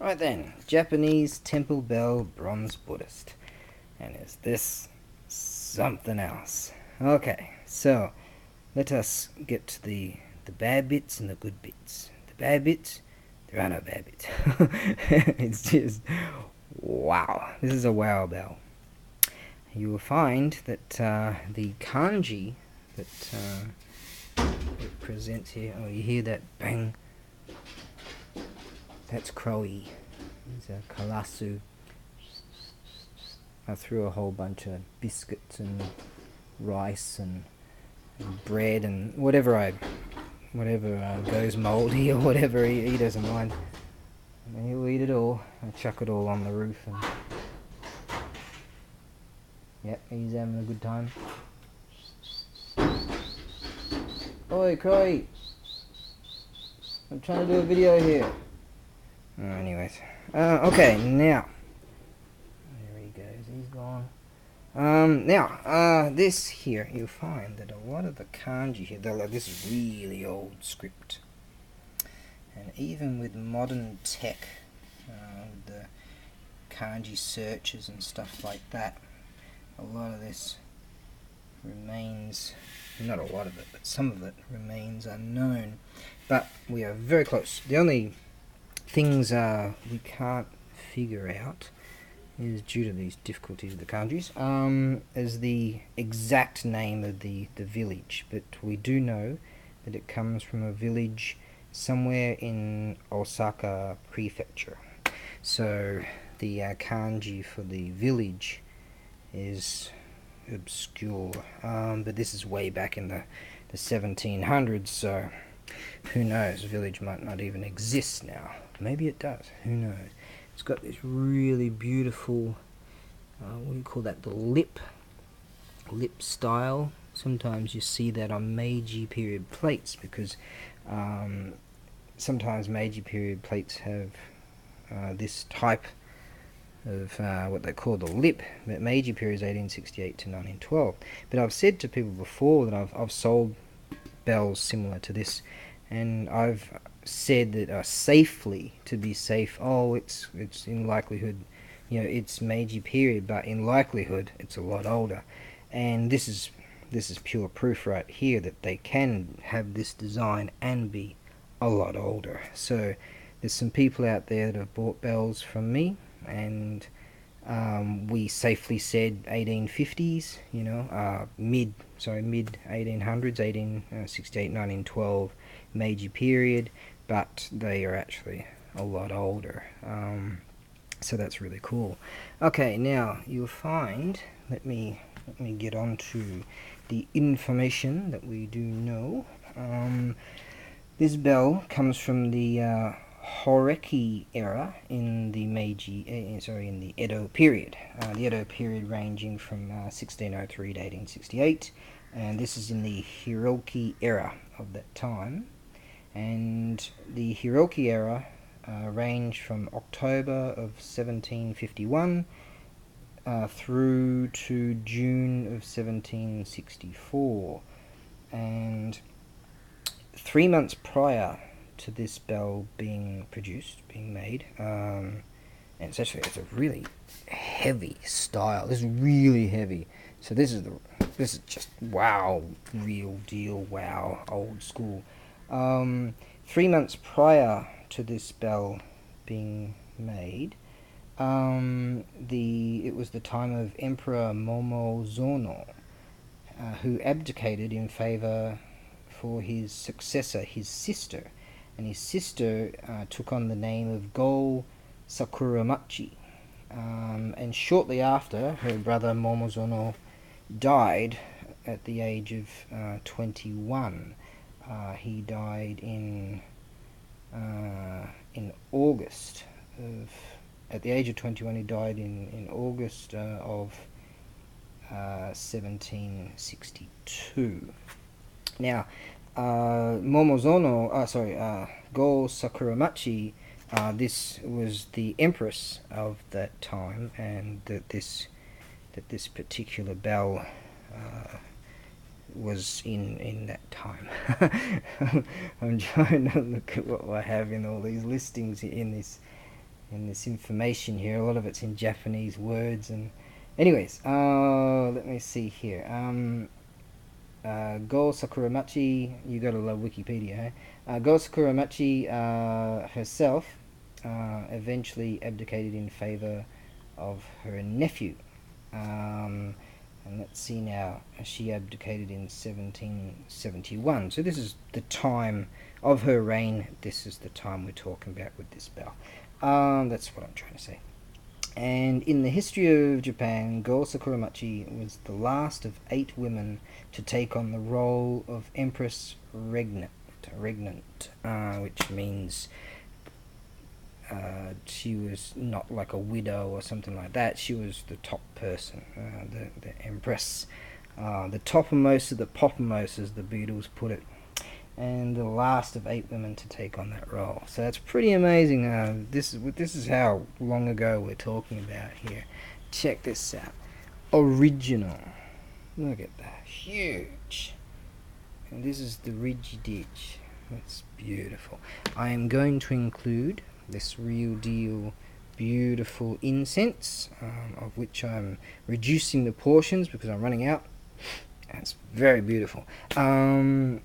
Right then, Japanese temple bell bronze Buddhist. And is this something else? Okay, so let us get to the bad bits and the good bits. The bad bits, there are no bad bits. It's just wow. This is a wow bell. You will find that the kanji that it presents here. Oh, you hear that bang? That's Crowy. It's a karasu. I threw a whole bunch of biscuits and rice and bread and whatever goes mouldy or whatever. He doesn't mind. And he'll eat it all. I chuck it all on the roof and yep, he's having a good time. Oi, Croy! I'm trying to do a video here. Anyways. Okay, now. There he goes, he's gone. Now, this here, you'll find that a lot of the kanji here, they're like this really old script. And even with modern tech, with the kanji searches and stuff like that, a lot of this remains, not a lot of it, but some of it remains unknown. But we are very close. The only things we can't figure out is, due to these difficulties of the kanjis, is the exact name of the village. But we do know that it comes from a village somewhere in Osaka Prefecture. So the kanji for the village is obscure, but this is way back in the 1700s, so who knows, the village might not even exist now. Maybe it does, who knows. It's got this really beautiful, what do you call that, the lip style. Sometimes you see that on Meiji period plates, because sometimes Meiji period plates have this type of what they call the lip. But Meiji period is 1868 to 1912. But I've said to people before that I've sold bells similar to this, and I've said that safely, to be safe, oh, it's in likelihood, you know, it's Meiji period, but in likelihood it's a lot older. And this is pure proof right here that they can have this design and be a lot older. So there's some people out there that have bought bells from me, and we safely said 1850s, you know, mid 1800s, 1868, 1912, Meiji period, but they are actually a lot older. So that's really cool. Okay, now you'll find, let me get on to the information that we do know. This bell comes from the Horeki era in the in the Edo period. The Edo period ranging from 1603 to 1868, and this is in the Hiroki era of that time. And the Hiroki era ranged from October of 1751 through to June of 1764. And 3 months prior to this bell being made, and it's a really heavy style. This is really heavy. So this is just wow, real deal, wow, old school. 3 months prior to this bell being made, it was the time of Emperor Momozono, who abdicated in favor for his successor, his sister, and his sister took on the name of Go Sakuramachi. And shortly after, her brother Momozono died at the age of 21. He died in August of, at the age of 21, he died in August of 1762. Now, Go Sakuramachi, this was the empress of that time, and that this particular bell was in that time. I'm trying to look at what I have in all these listings in in this information here. A lot of it's in Japanese words. And anyways, let me see here. Go Sakuramachi, you gotta love Wikipedia, eh? Go Sakuramachi herself eventually abdicated in favor of her nephew. And let's see now, she abdicated in 1771. So this is the time of her reign. This is the time we're talking about with this bell. That's what I'm trying to say. And in the history of Japan, Go Sakuramachi was the last of 8 women to take on the role of Empress Regnant, which means she was not like a widow or something like that. She was the top person, the Empress, the toppermost of the poppermost, as the Beatles put it, and the last of 8 women to take on that role. So that's pretty amazing. This is how long ago we're talking about here. Check this out. Original. Look at that. Huge. And this is the Ridge Ditch. That's beautiful. I am going to include this real deal beautiful incense, of which I'm reducing the portions because I'm running out. It's very beautiful. I'm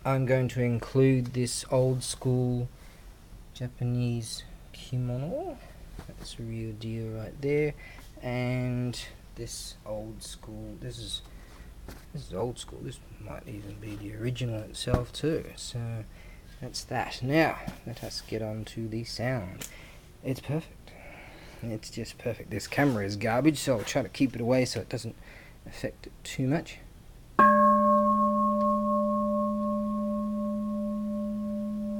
going to include this old school Japanese kimono. That's a real deal right there. And this old school, this is old school. This might even be the original itself too. So that's that. Now let us get on to the sound. It's perfect. It's just perfect. This camera is garbage, so I'll try to keep it away so it doesn't affect it too much.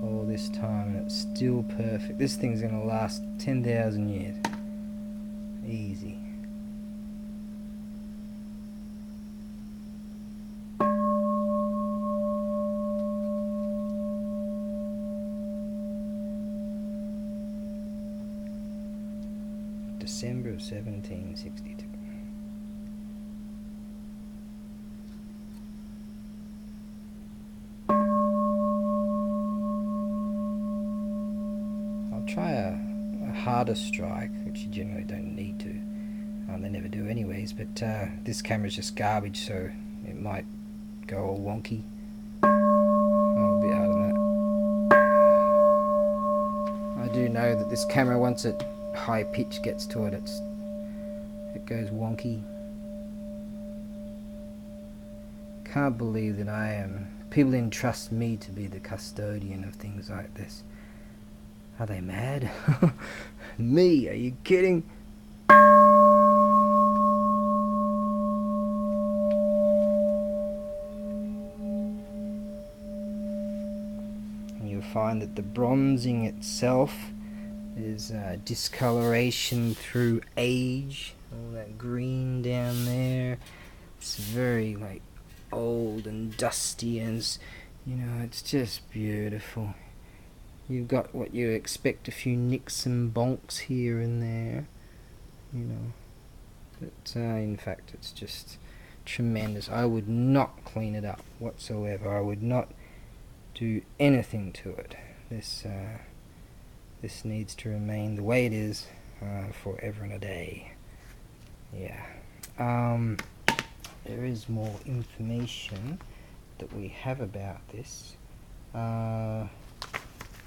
All this time and it's still perfect. This thing's gonna last 10,000 years. Easy. December of 1762. I'll try a harder strike, which you generally don't need to. They never do anyways, but this camera's just garbage, so it might go all wonky. Oh, a bit harder than that. I do know that this camera, once it high pitch gets to it, it goes wonky. Can't believe that people entrust me to be the custodian of things like this. Are they mad? Me? Are you kidding? And you'll find that the bronzing itself is discoloration through age. All that green down there, it's very like old and dusty, and it's just beautiful. You've got what you expect, a few nicks and bonks here and there, but in fact it's just tremendous. I would not clean it up whatsoever. I would not do anything to it. This needs to remain the way it is forever and a day. Yeah. There is more information that we have about this.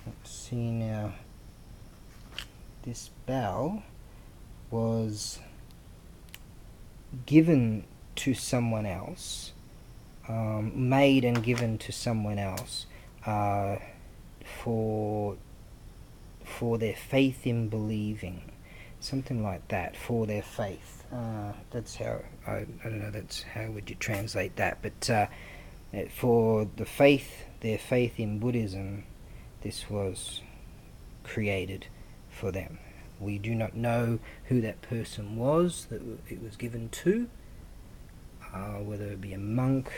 Let's see now. This bell was given to someone else, made and given to someone else for their faith in believing, something like that, for their faith. That's how, I don't know, that's how would you translate that, but for their faith in Buddhism, this was created for them. We do not know who that person was that it was given to, whether it be a monk,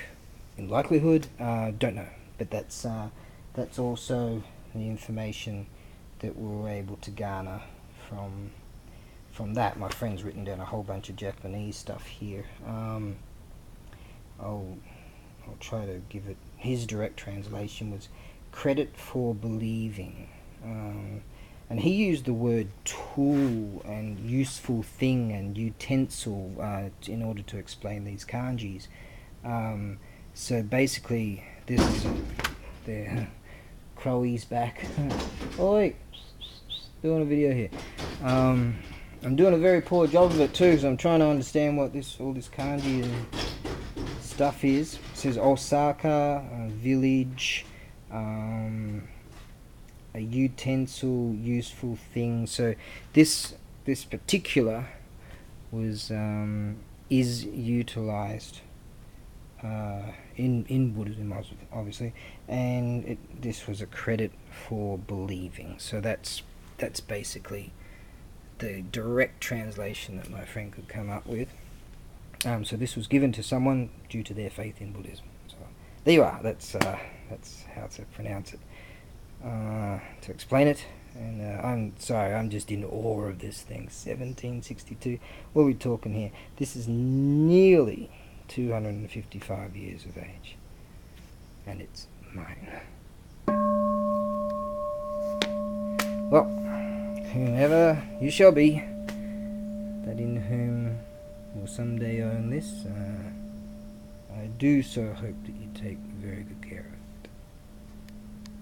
in likelihood, don't know, but that's also the information that we were able to garner from that. My friend's written down a whole bunch of Japanese stuff here. I'll try to give it. His direct translation was credit for believing. and he used the word tool and useful thing and utensil in order to explain these kanjis. So basically, this is the Crowy's back. Oi, doing a video here. I'm doing a very poor job of it too, because I'm trying to understand what all this kanji and stuff is. It says Osaka, village, a utensil, useful thing. So this particular was is utilized in Buddhism, obviously, and this was a credit for believing. So that's basically the direct translation that my friend could come up with. So this was given to someone due to their faith in Buddhism. So there you are. That's how to pronounce it. To explain it, and I'm sorry, I'm just in awe of this thing. 1762. What are we talking here? This is nearly 255 years of age, and it's mine. Well, whomever you shall be, that in whom will someday own this, I do so hope that you take very good care of it.